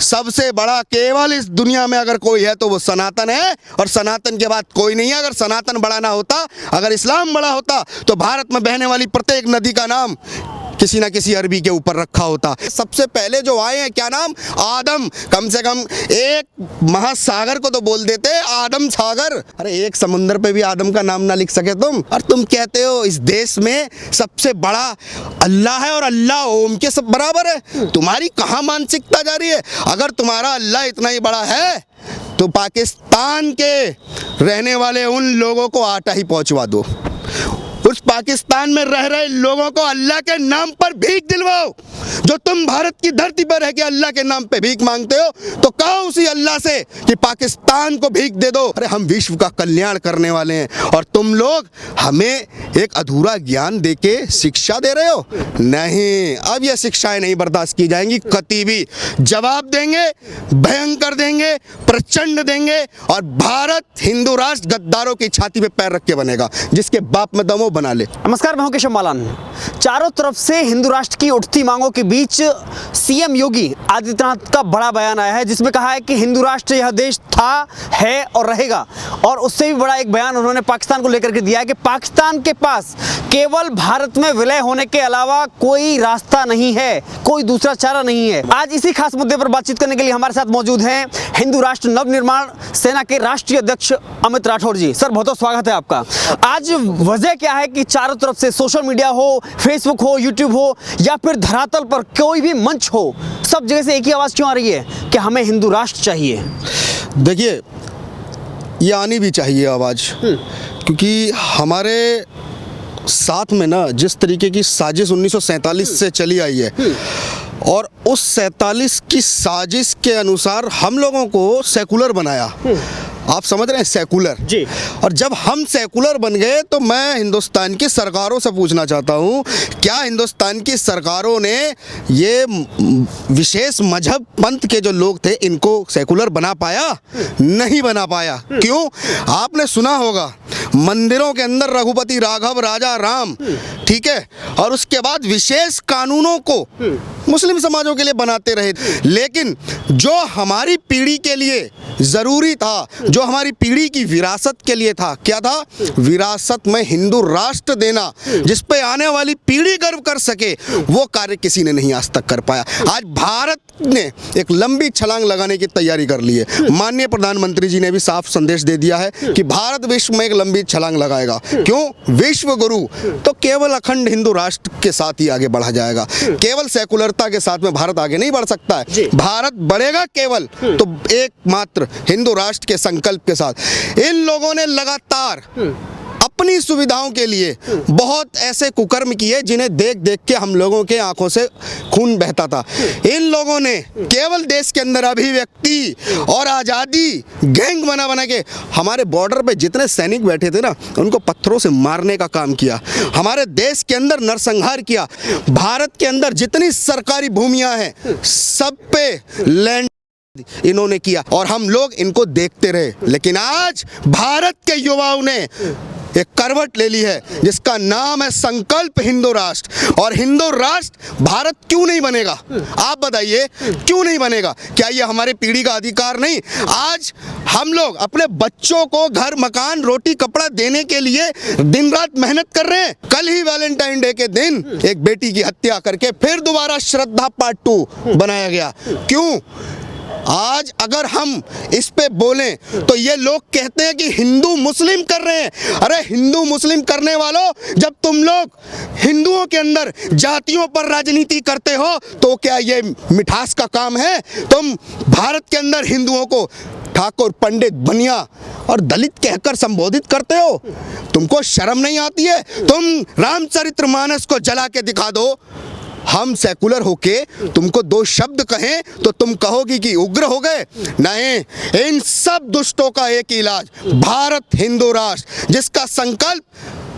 सबसे बड़ा केवल इस दुनिया में अगर कोई है तो वो सनातन है, और सनातन के बाद कोई नहीं है। अगर सनातन बड़ा ना होता, अगर इस्लाम बड़ा होता, तो भारत में बहने वाली प्रत्येक नदी का नाम किसी ना किसी अरबी के ऊपर रखा होता। सबसे पहले जो आए हैं, क्या नाम? आदम। कम से कम एक महासागर को तो बोल देते आदम सागर। अरे एक समुंदर पे भी आदम का नाम ना लिख सके तुम, और तुम कहते हो इस देश में सबसे बड़ा अल्लाह है और अल्लाह ओम के सब बराबर है। तुम्हारी कहाँ मानसिकता जा रही है? अगर तुम्हारा अल्लाह इतना ही बड़ा है तो पाकिस्तान के रहने वाले उन लोगों को आटा ही पहुंचवा दो। उस पाकिस्तान में रह रहे लोगों को अल्लाह के नाम पर भीख दिलवाओ। जो तुम भारत की धरती पर रह के अल्लाह के नाम पे भीख मांगते हो, तो कहो उसी अल्लाह से कि पाकिस्तान को भीख दे दो। अरे हम विश्व का कल्याण करने वाले हैं, और तुम लोग हमें एक अधूरा ज्ञान देके शिक्षा दे रहे हो। नहीं, अब ये शिक्षाएं नहीं बर्दाश्त की जाएंगी। कतई भी जवाब देंगे, भयंकर देंगे, प्रचंड देंगे, और भारत हिंदू राष्ट्र गद्दारों की छाती पे पैर रख के बनेगा। जिसके बाप में दम हो बना ले। नमस्कार, मैं हूं केशव मालान। चारों तरफ से हिंदू राष्ट्र की उठती मांगों के बीच सीएम योगी आदित्यनाथ का बड़ा बयान आया है, जिसमें कहा है कि हिंदू राष्ट्र यह देश था, है और रहेगा। और उससे भी बड़ा एक बयान उन्होंने पाकिस्तान को लेकर के दिया है कि पाकिस्तान के पास केवल भारत में विलय होने के अलावा कोई रास्ता नहीं है, कोई दूसरा चारा नहीं है। आज इसी खास मुद्दे पर बातचीत करने के लिए हमारे साथ मौजूद हैं हिंदू राष्ट्र नवनिर्माण सेना के राष्ट्रीय अध्यक्ष अमित राठौर जी। सर, बहुत बहुत स्वागत है आपका। आज वजह क्या है कि चारों तरफ से सोशल मीडिया हो, फेसबुक हो, यूट्यूब हो, या फिर धरातल पर कोई भी मंच हो, सब जगह से एक ही आवाज़ क्यों आ रही है कि हमें हिंदू राष्ट्र चाहिए? देखिए, ये आनी भी चाहिए आवाज़, क्योंकि हमारे साथ में ना जिस तरीके की साजिश 1947 से चली आई है, और उस 47 की साजिश के अनुसार हम लोगों को सेकुलर बनाया। आप समझ रहे हैं, सेकुलर जी। और जब हम सेकुलर बन गए, तो मैं हिंदुस्तान की सरकारों से पूछना चाहता हूं, क्या हिंदुस्तान की सरकारों ने ये विशेष मजहब पंथ के जो लोग थे, इनको सेकुलर बना पाया? नहीं बना पाया। क्यों? आपने सुना होगा, मंदिरों के अंदर रघुपति राघव राजा राम, ठीक है, और उसके बाद विशेष कानूनों को मुस्लिम समाजों के लिए बनाते रहे। लेकिन जो हमारी पीढ़ी के लिए ज़रूरी था, जो हमारी पीढ़ी की विरासत के लिए था, क्या था? विरासत में हिंदू राष्ट्र देना, जिस पे आने वाली पीढ़ी गर्व कर सके, वो कार्य किसी ने नहीं आज तक कर पाया। आज भारत ने एक लंबी छलांग लगाने की तैयारी कर ली है। माननीय प्रधानमंत्री जी ने भी साफ संदेश दे दिया है कि भारत विश्व में एक लंबी छलांग लगाएगा। क्यों? विश्व गुरु तो केवल अखंड हिंदू राष्ट्र के साथ ही आगे बढ़ा जाएगा। केवल सेकुलरता के साथ में भारत आगे नहीं बढ़ सकता है। भारत बढ़ेगा केवल तो एकमात्र हिंदू राष्ट्र के संकल्प के साथ। इन लोगों ने लगातार अपनी सुविधाओं के लिए बहुत ऐसे कुकर्म किए, जिन्हें देख देख के हम लोगों के आंखों से खून बहता था। इन लोगों ने केवल देश के अंदर अभिव्यक्ति और आज़ादी गैंग बना बना के हमारे बॉर्डर पे जितने सैनिक बैठे थे ना, उनको पत्थरों से मारने का काम किया। हमारे देश के अंदर नरसंहार किया। भारत के अंदर जितनी सरकारी भूमियां हैं, सब पे लैंड इन्होंने किया, और हम लोग इनको देखते रहे। लेकिन आज भारत के युवाओं ने एक करवट ले ली है, जिसका नाम है संकल्प हिंदू राष्ट्र। और हिंदू राष्ट्र भारत क्यों नहीं बनेगा? आप बताइए, क्यों नहीं बनेगा? क्या ये हमारे पीढ़ी का अधिकार नहीं? आज हम लोग अपने बच्चों को घर, मकान, रोटी, कपड़ा देने के लिए दिन रात मेहनत कर रहे हैं। कल ही वैलेंटाइन डे के दिन एक बेटी की हत्या करके फिर दोबारा श्रद्धा पार्ट 2 बनाया गया। क्यों? आज अगर हम इस पे बोलें तो ये लोग कहते हैं कि हिंदू मुस्लिम कर रहे हैं। अरे हिंदू मुस्लिम करने वालों, जब तुम लोग हिंदुओं के अंदर जातियों पर राजनीति करते हो, तो क्या ये मिठास का काम है? तुम भारत के अंदर हिंदुओं को ठाकुर, पंडित, बनिया और दलित कहकर संबोधित करते हो। तुमको शर्म नहीं आती है? तुम रामचरितमानस को जला के दिखा दो। हम सेकुलर होके तुमको 2 शब्द कहें तो तुम कहोगी कि उग्र हो गए। नहीं, इन सब दुष्टों का एक इलाज भारत हिंदू राष्ट्र, जिसका संकल्प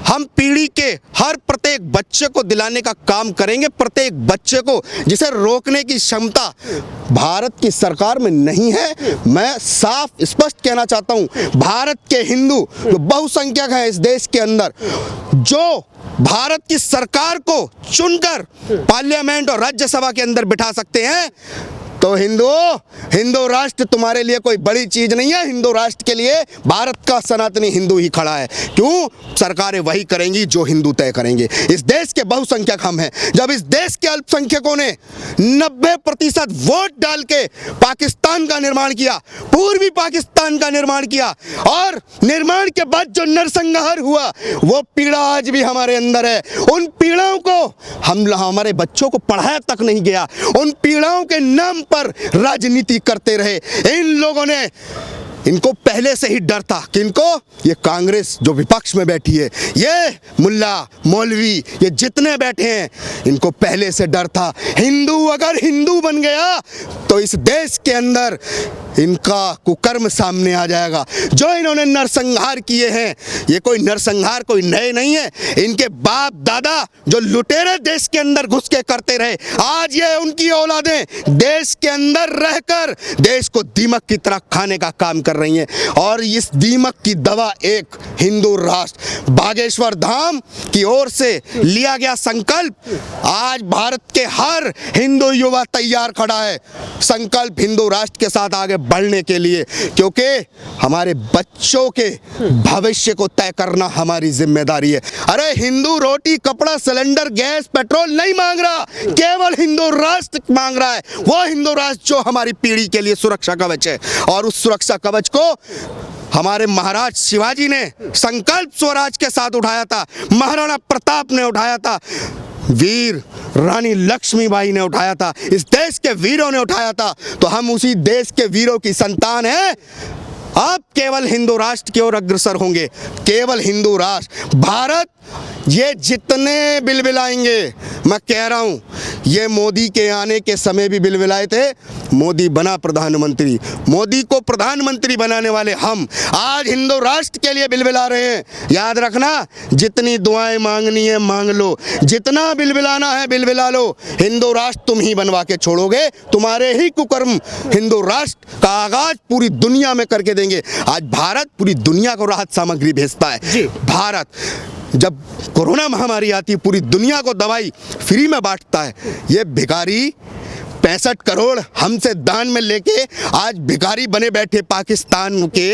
हम पीढ़ी के हर प्रत्येक बच्चे को दिलाने का काम करेंगे। प्रत्येक बच्चे को, जिसे रोकने की क्षमता भारत की सरकार में नहीं है। मैं साफ स्पष्ट कहना चाहता हूं, भारत के हिंदू जो बहुसंख्यक हैं इस देश के अंदर, जो भारत की सरकार को चुनकर पार्लियामेंट और राज्यसभा के अंदर बिठा सकते हैं, तो हिंदू राष्ट्र तुम्हारे लिए कोई बड़ी चीज नहीं है। हिंदू राष्ट्र के लिए भारत का सनातनी हिंदू ही खड़ा है। क्यों? सरकारें वही करेंगी जो हिंदू तय करेंगे। इस देश के बहुसंख्यक हम हैं। जब इस देश के अल्पसंख्यकों ने 90% वोट डाल के पाकिस्तान का निर्माण किया, पूर्वी पाकिस्तान का निर्माण किया, और निर्माण के बाद जो नरसंहार हुआ वो पीड़ा आज भी हमारे अंदर है। उन पीड़ाओं को हमारे बच्चों को पढ़ाया तक नहीं गया। उन पीड़ाओं के नाम पर राजनीति करते रहे। इन लोगों ने, इनको पहले से ही डर था कि इनको, ये कांग्रेस जो विपक्ष में बैठी है, ये मुल्ला मौलवी, ये जितने बैठे हैं, इनको पहले से डर था। हिंदू अगर हिंदू बन गया तो इस देश के अंदर इनका कुकर्म सामने आ जाएगा। जो इन्होंने नरसंहार किए हैं, ये कोई नरसंहार कोई नए नहीं है। इनके बाप दादा जो लुटेरे देश के अंदर घुस के करते रहे, आज ये उनकी औलादें देश के अंदर रहकर देश को दीमक की तरह खाने का काम कर रही हैं। और इस दीमक की दवा एक हिंदू राष्ट्र, बागेश्वर धाम की ओर से लिया गया संकल्प, आज भारत के हर हिंदू युवा तैयार खड़ा है संकल्प हिंदू राष्ट्र के साथ आगे बढ़ने के लिए। क्योंकि हमारे बच्चों के भविष्य को तय करना हमारी जिम्मेदारी है। अरे हिंदू रोटी कपड़ा सिलेंडर गैस पेट्रोल नहीं मांग रहा, केवल हिंदू राष्ट्र मांग रहा है। वो हिंदू राष्ट्र जो हमारी पीढ़ी के लिए सुरक्षा कवच है। और उस सुरक्षा कवच को हमारे महाराज शिवाजी ने संकल्प स्वराज के साथ उठाया था, महाराणा प्रताप ने उठाया था, वीर रानी लक्ष्मीबाई ने उठाया था, इस देश के वीरों ने उठाया था। तो हम उसी देश के वीरों की संतान हैं। आप केवल हिंदू राष्ट्र की ओर अग्रसर होंगे, केवल हिंदू राष्ट्र। भारत ये जितने बिलबिलाएंगे, मैं कह रहा हूँ, ये मोदी के आने के समय भी बिलबिलाए थे, मोदी बना प्रधानमंत्री, मोदी को प्रधानमंत्री बनाने वाले हम आज हिंदू राष्ट्र के लिए बिलबिला रहे हैं। याद रखना, जितनी दुआएं मांगनी है मांग लो, जितना बिलबिलाना है बिलबिला लो, हिंदू राष्ट्र तुम ही बनवा के छोड़ोगे। तुम्हारे ही कुकर्म हिंदू राष्ट्र का आगाज पूरी दुनिया में करके देंगे। आज भारत पूरी दुनिया को राहत सामग्री भेजता है। भारत जब कोरोना महामारी आती है, पूरी दुनिया को दवाई फ्री में बांटता है। ये भिखारी 65 करोड़ हमसे दान में लेके आज भिखारी बने बैठे पाकिस्तान के।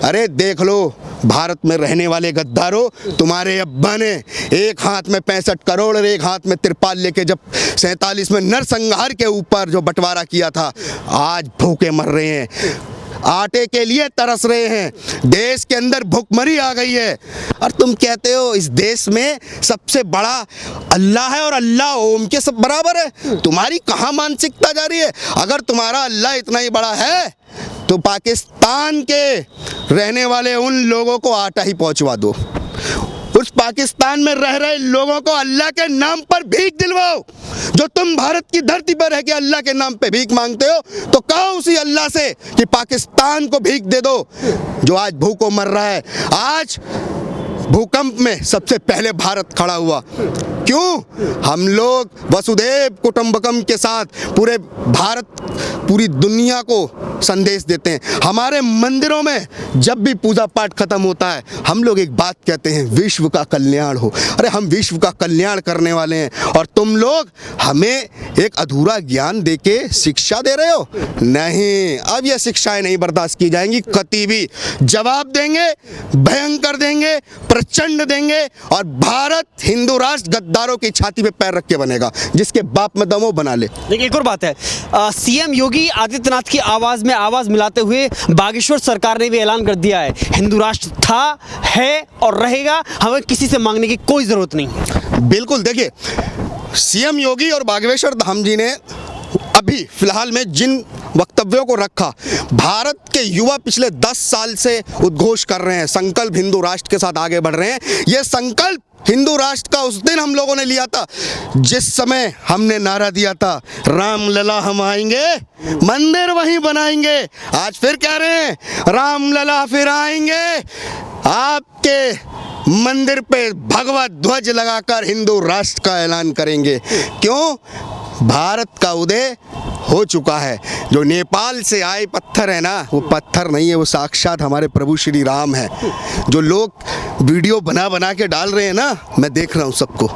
अरे देख लो, भारत में रहने वाले गद्दारों, तुम्हारे अब्बा ने एक हाथ में 65 करोड़ और एक हाथ में तिरपाल लेके जब 47 में नरसंहार के ऊपर जो बंटवारा किया था, आज भूखे मर रहे हैं, आटे के लिए तरस रहे हैं। देश के अंदर भूखमरी आ गई है। और तुम कहते हो इस देश में सबसे बड़ा अल्लाह है और अल्लाह ओम के सब बराबर है। तुम्हारी कहाँ मानसिकता जा रही है? अगर तुम्हारा अल्लाह इतना ही बड़ा है तो पाकिस्तान के रहने वाले उन लोगों को आटा ही पहुंचवा दो। उस पाकिस्तान में रह रहे लोगों को अल्लाह के नाम पर भीख दिलवाओ। जो तुम भारत की धरती पर रह के अल्लाह के नाम पे भीख मांगते हो, तो कहो उसी अल्लाह से कि पाकिस्तान को भीख दे दो जो आज भूखों मर रहा है। आज भूकंप में सबसे पहले भारत खड़ा हुआ। क्यों? हम लोग वसुधैव कुटुंबकम के साथ पूरे भारत, पूरी दुनिया को संदेश देते हैं। हमारे मंदिरों में जब भी पूजा पाठ खत्म होता है, हम लोग एक बात कहते हैं, विश्व का कल्याण हो। अरे हम विश्व का कल्याण करने वाले हैं और तुम लोग हमें एक अधूरा ज्ञान देके शिक्षा दे रहे हो। नहीं, अब ये शिक्षाएं नहीं बर्दाश्त की जाएंगी। कति भी जवाब देंगे, भयंकर देंगे, प्रचंड देंगे। और भारत हिंदू राष्ट्र गद्दारों की छाती पे पैर रख के बनेगा। जिसके बाप में दमो बना ले। देखिए, एक और बात है, सीएम योगी आदित्यनाथ की आवाज में आवाज मिलाते हुए बागेश्वर सरकार ने भी ऐलान कर दिया है, हिंदू राष्ट्र था, है और रहेगा, हमें किसी से मांगने की कोई जरूरत नहीं। बिल्कुल, देखिए, सीएम योगी और बागेश्वर धाम जी ने अभी फिलहाल में जिन वक्तव्यों को रखा, भारत के युवा पिछले 10 साल से उद्घोष कर रहे हैं, संकल्प हिंदू राष्ट्र के साथ आगे बढ़ रहे हैं। यह संकल्प हिंदू राष्ट्र का उस दिन हम लोगों ने लिया था जिस समय हमने नारा दिया था, राम लला हम आएंगे, मंदिर वहीं बनाएंगे। आज फिर कह रहे हैं, राम लला फिर आएंगे, आपके मंदिर पे भगवा ध्वज लगाकर हिंदू राष्ट्र का ऐलान करेंगे। क्यों? भारत का उदय हो चुका है। जो नेपाल से आए पत्थर है ना, वो पत्थर नहीं है, वो साक्षात हमारे प्रभु श्री राम है। जो लोग वीडियो बना बना के डाल रहे हैं ना, मैं देख रहा हूँ सबको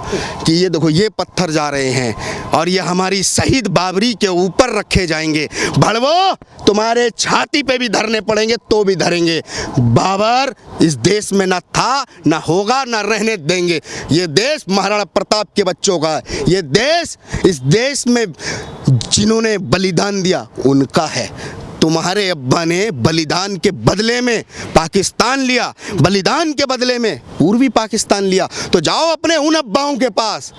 कि ये देखो ये पत्थर जा रहे हैं और ये हमारी शहीद बाबरी के ऊपर रखे जाएंगे। भड़वो, तुम्हारे छाती पे भी धरने पड़ेंगे तो भी धरेंगे। बाबर इस देश में ना था, ना होगा, ना रहने देंगे। ये देश महाराणा प्रताप के बच्चों का है। ये देश, इस देश में जिन्होंने बलिदान दिया उनका है। तुम्हारे अब्बा ने बलिदान के बदले में पाकिस्तान लिया, बलिदान के बदले में पूर्वी पाकिस्तान लिया। तो जाओ अपने उन अब्बाओं के पास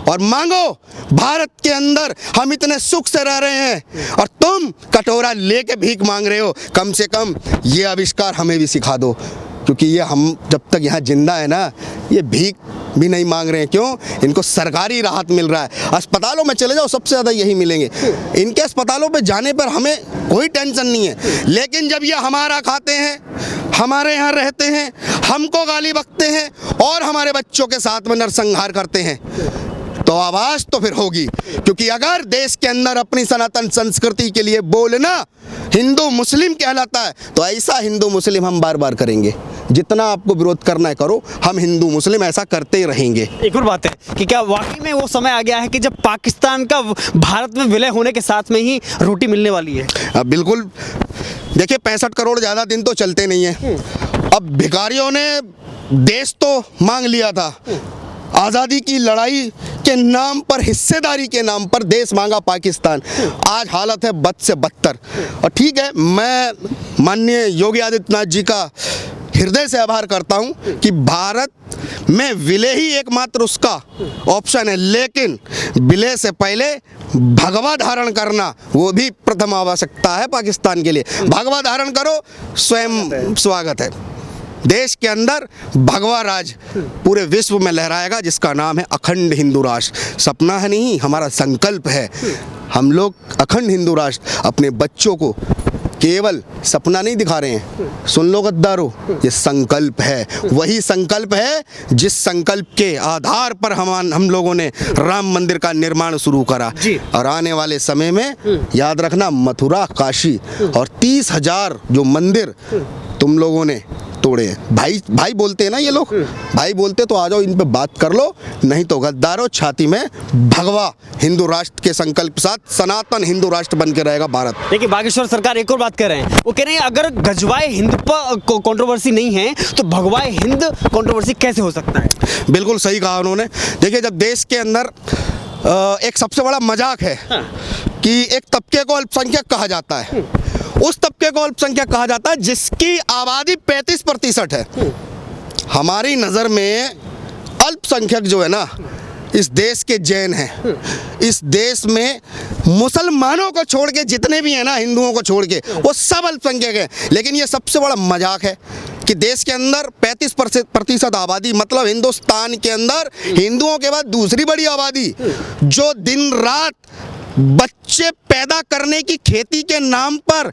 और मांगो। भारत के अंदर हम इतने सुख से रह रहे हैं और तुम कटोरा लेके भीख मांग रहे हो। कम से कम ये आविष्कार हमें भी सिखा दो, क्योंकि ये हम जब तक यहाँ जिंदा है ना, ये भीख भी नहीं मांग रहे हैं। क्यों? इनको सरकारी राहत मिल रहा है। अस्पतालों में चले जाओ, सबसे ज़्यादा यही मिलेंगे। इनके अस्पतालों पे जाने पर हमें कोई टेंशन नहीं है, लेकिन जब ये हमारा खाते हैं, हमारे यहाँ रहते हैं, हमको गाली बकते हैं और हमारे बच्चों के साथ में नरसंहार करते हैं, तो आवाज़ तो फिर होगी। क्योंकि अगर देश के अंदर अपनी सनातन संस्कृति के लिए बोलना हिंदू मुस्लिम कहलाता है, तो ऐसा हिंदू मुस्लिम हम बार बार करेंगे। जितना आपको विरोध करना है करो, हम हिंदू मुस्लिम ऐसा करते ही रहेंगे। एक और बात है कि क्या वाकई में वो समय आ गया है कि जब पाकिस्तान का भारत में विलय होने के साथ में ही रोटी मिलने वाली है? अब बिल्कुल, देखिए 65 करोड़ ज़्यादा दिन तो चलते नहीं है। अब भिखारियों ने देश तो मांग लिया था, आज़ादी की लड़ाई के नाम पर, हिस्सेदारी के नाम पर देश मांगा पाकिस्तान। आज हालत है बद से बदतर। और ठीक है, मैं माननीय योगी आदित्यनाथ जी का हृदय से आभार करता हूं कि भारत में विलय ही एकमात्र उसका ऑप्शन है, लेकिन विलय से पहले भगवा धारण करना वो भी प्रथम आवश्यकता है पाकिस्तान के लिए। भगवा धारण करो, स्वयं स्वागत है। देश के अंदर भगवा राज पूरे विश्व में लहराएगा, जिसका नाम है अखंड हिंदू राष्ट्र। सपना है नहीं, हमारा संकल्प है। हम लोग अखंड हिंदू राष्ट्र अपने बच्चों को केवल सपना नहीं दिखा रहे हैं। सुन लो गद्दारों, ये संकल्प है। वही संकल्प है जिस संकल्प के आधार पर हम लोगों ने राम मंदिर का निर्माण शुरू करा। और आने वाले समय में याद रखना, मथुरा, काशी और 30,000 जो मंदिर तुम लोगों ने तोड़े हैं। भाई भाई बोलते हैं ना ये लोग, भाई बोलते तो आ जाओ इन पे बात कर लो, नहीं तो गद्दारों छाती में भगवा हिंदू राष्ट्र के संकल्प साथ सनातन हिंदू राष्ट्र बन के रहेगा भारत। देखिए, बागेश्वर सरकार एक और बात कर रहे हैं। वो कह रहे हैं अगर गजवाए हिंद पर कंट्रोवर्सी नहीं है तो भगवाए हिंद कंट्रोवर्सी कैसे हो सकता है? बिल्कुल सही कहा उन्होंने। देखिए, जब देश के अंदर एक सबसे बड़ा मजाक है कि एक तबके को अल्पसंख्यक कहा जाता है, उस तबके को अल्पसंख्यक कहा जाता है जिसकी आबादी 35% है। हमारी नज़र में अल्पसंख्यक जो है ना, इस देश के जैन हैं। इस देश में मुसलमानों को छोड़ के जितने भी हैं ना, हिंदुओं को छोड़ के, वो सब अल्पसंख्यक हैं। लेकिन ये सबसे बड़ा मजाक है कि देश के अंदर 35% आबादी, मतलब हिंदुस्तान के अंदर हिंदुओं के बाद दूसरी बड़ी आबादी, जो दिन रात बच्चे पैदा करने की खेती के नाम पर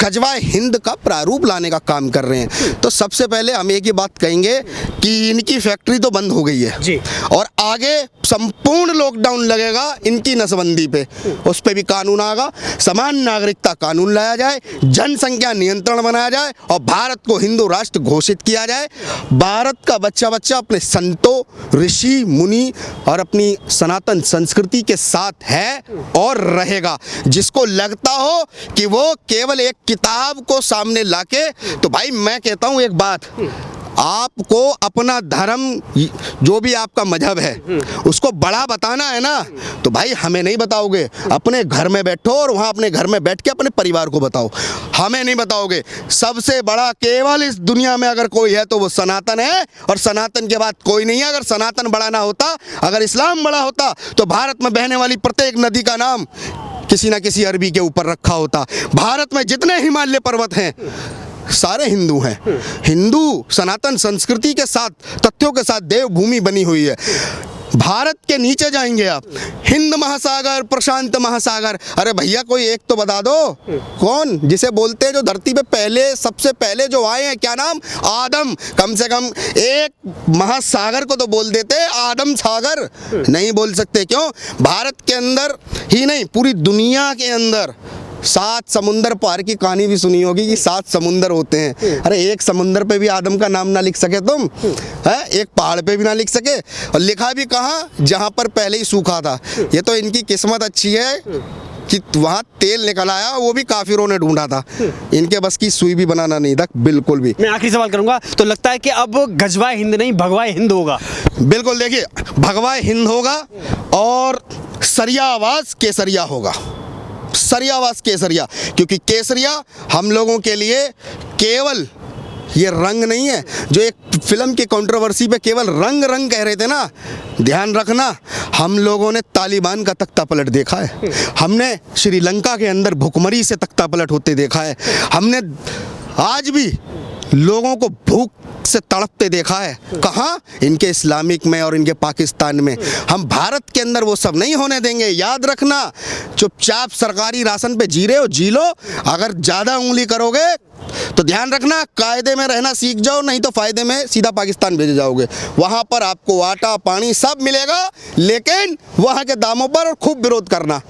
गजवाए हिंद का प्रारूप लाने का काम कर रहे हैं। तो सबसे पहले हम एक ही बात कहेंगे कि इनकी फैक्ट्री तो बंद हो गई है जी, और आगे संपूर्ण लॉकडाउन लगेगा इनकी नसबंदी पे। उस पे भी कानून आएगा, समान नागरिकता कानून लाया जाए, जनसंख्या नियंत्रण बनाया जाए और भारत को हिंदू राष्ट्र घोषित किया जाए। भारत का बच्चा बच्चा अपने संतों, ऋषि मुनि और अपनी सनातन संस्कृति के साथ है और रहेगा। जिसको लगता हो कि वो केवल एक किताब को सामने लाके, तो भाई मैं कहता हूं एक बात, आपको अपना धर्म, जो भी आपका मजहब है, उसको बड़ा बताना है ना, तो भाई हमें नहीं बताओगे। अपने घर में बैठो और वहाँ अपने घर में बैठ के अपने परिवार को बताओ, हमें नहीं बताओगे। सबसे बड़ा केवल इस दुनिया में अगर कोई है तो वो सनातन है, और सनातन के बाद कोई नहीं है। अगर सनातन बड़ा ना होता, अगर इस्लाम बड़ा होता, तो भारत में बहने वाली प्रत्येक नदी का नाम किसी ना किसी अरबी के ऊपर रखा होता। भारत में जितने हिमालय पर्वत हैं सारे हिंदू हैं। हिंदू सनातन संस्कृति के साथ, तथ्यों के साथ देवभूमि बनी हुई है। भारत के नीचे जाएंगे आप, हिंद महासागर, प्रशांत महासागर, अरे भैया कोई एक तो बता दो, कौन जिसे बोलते हैं जो धरती पे पहले, सबसे पहले जो आए हैं, क्या नाम? आदम। कम से कम एक महासागर को तो बोल देते, आदम सागर नहीं बोल सकते। क्यों? भारत के अंदर ही नहीं, पूरी दुनिया के अंदर सात समुंदर पार की कहानी भी सुनी होगी कि 7 समुंदर होते हैं। अरे एक समुंदर पे भी आदम का नाम ना लिख सके तुम, है एक पहाड़ पे भी ना लिख सके, और लिखा भी कहाँ, जहाँ पर पहले ही सूखा था। ये तो इनकी किस्मत अच्छी है कि वहाँ तेल निकल आया, वो भी काफिरों ने ढूंढा था। इनके बस की सुई भी बनाना नहीं था बिल्कुल भी। मैं आखिरी सवाल करूंगा, तो लगता है कि अब गजवाए हिंद नहीं भगवाए हिंद होगा। बिल्कुल, देखिए भगवाए हिंद होगा और सरिया आवाज केसरिया होगा। सरिया आवाज केसरिया, क्योंकि केसरिया हम लोगों के लिए केवल ये रंग नहीं है जो एक फिल्म की कंट्रोवर्सी पे केवल रंग रंग कह रहे थे ना। ध्यान रखना, हम लोगों ने तालिबान का तख्ता पलट देखा है, हमने श्रीलंका के अंदर भुखमरी से तख्ता पलट होते देखा है, हमने आज भी लोगों को भूख से तड़पते देखा है। कहाँ? इनके इस्लामिक में और इनके पाकिस्तान में। हम भारत के अंदर वो सब नहीं होने देंगे। याद रखना, चुपचाप सरकारी राशन पे जी रहे हो जी लो, अगर ज़्यादा उंगली करोगे तो ध्यान रखना कायदे में रहना सीख जाओ, नहीं तो फायदे में सीधा पाकिस्तान भेजे जाओगे। वहाँ पर आपको आटा पानी सब मिलेगा, लेकिन वहाँ के दामों पर, और खूब विरोध करना।